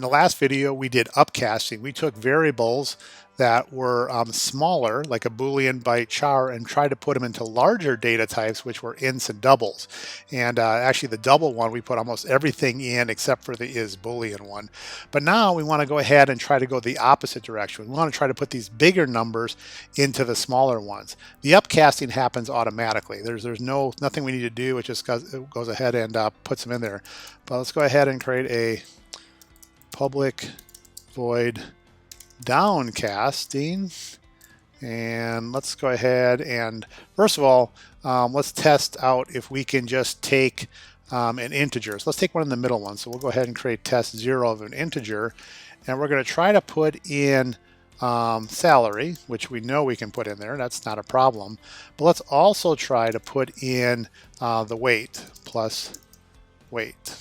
In the last video, we did upcasting. We took variables that were smaller, like a Boolean, byte, char, and tried to put them into larger data types, which were ints and doubles. And actually, the double one, we put almost everything in except for the is Boolean one. But now we want to go ahead and try to go the opposite direction. We want to try to put these bigger numbers into the smaller ones. The upcasting happens automatically. There's nothing we need to do. It just goes ahead and puts them in there. But let's go ahead and create a public void downcasting, and let's go ahead and first of all let's test out if we can just take an integer. So let's take one in the middle one. So we'll go ahead and create test 0 of an integer, and we're going to try to put in salary, which we know we can put in there. That's not a problem. But let's also try to put in the weight plus weight.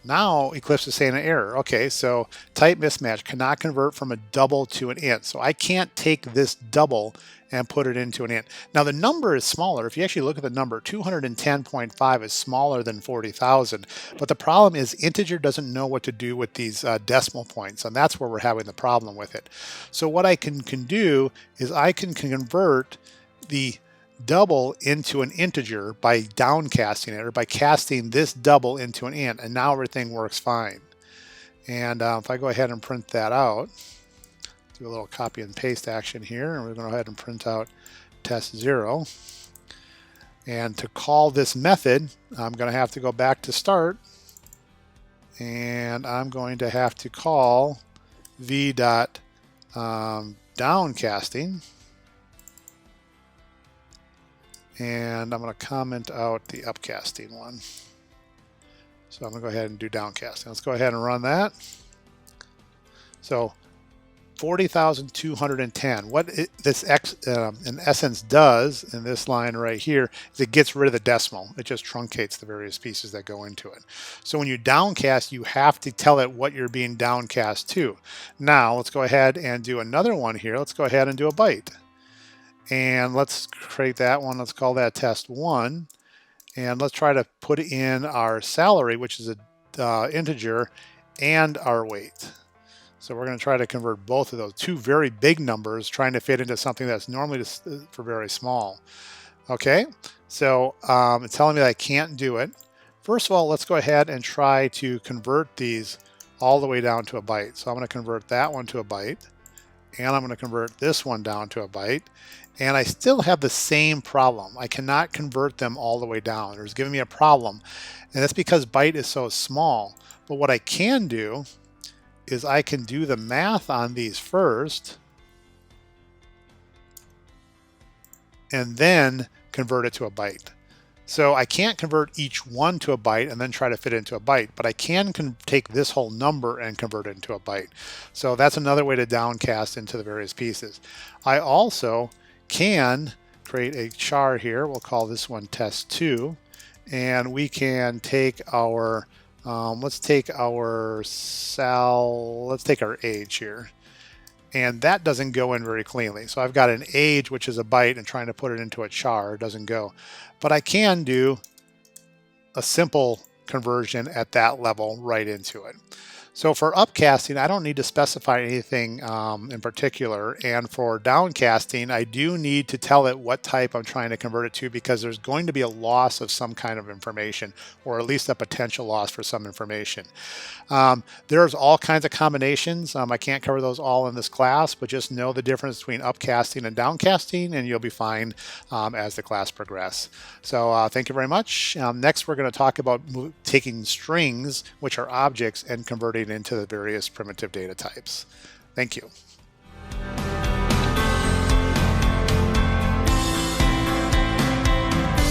Now Eclipse is saying an error. Okay, so type mismatch, cannot convert from a double to an int. So I can't take this double and put it into an int. Now the number is smaller. If you actually look at the number, 210.5 is smaller than 40,000. But the problem is integer doesn't know what to do with these decimal points, and that's where we're having the problem with it. So what I can do is I can convert the double into an integer by downcasting it, or by casting this double into an int, and now everything works fine. And if I go ahead and print that out, do a little copy and paste action here, and we're going to go ahead and print out test 0. And to call this method, I'm going to have to go back to start, and I'm going to have to call v.downcasting. And I'm going to comment out the upcasting one. So I'm going to go ahead and do downcasting. Let's go ahead and run that. So 40,210. What this in essence does in this line right here is it gets rid of the decimal. It just truncates the various pieces that go into it. So when you downcast, you have to tell it what you're being downcast to. Now let's go ahead and do another one here. Let's go ahead and do a byte. And let's create that one. Let's call that test 1. And let's try to put in our salary, which is a integer, and our weight. So we're going to try to convert both of those two very big numbers, trying to fit into something that's normally for very small. Okay, so it's telling me that I can't do it. First of all, let's go ahead and try to convert these all the way down to a byte. So I'm going to convert that one to a byte, and I'm going to convert this one down to a byte. And I still have the same problem. I cannot convert them all the way down. It's giving me a problem. And that's because byte is so small. But what I can do is I can do the math on these first and then convert it to a byte. So I can't convert each one to a byte and then try to fit it into a byte, but I can take this whole number and convert it into a byte. So that's another way to downcast into the various pieces. I also can create a char here. We'll call this one test 2, and we can take our let's take our age here, and that doesn't go in very cleanly. So I've got an age, which is a byte, and trying to put it into a char doesn't go. But I can do a simple conversion at that level right into it. So for upcasting, I don't need to specify anything in particular. And for downcasting, I do need to tell it what type I'm trying to convert it to, because there's going to be a loss of some kind of information, or at least a potential loss for some information. There's all kinds of combinations. I can't cover those all in this class, but just know the difference between upcasting and downcasting, and you'll be fine as the class progresses. So thank you very much. Next, we're going to talk about taking strings, which are objects, and converting into the various primitive data types. Thank you.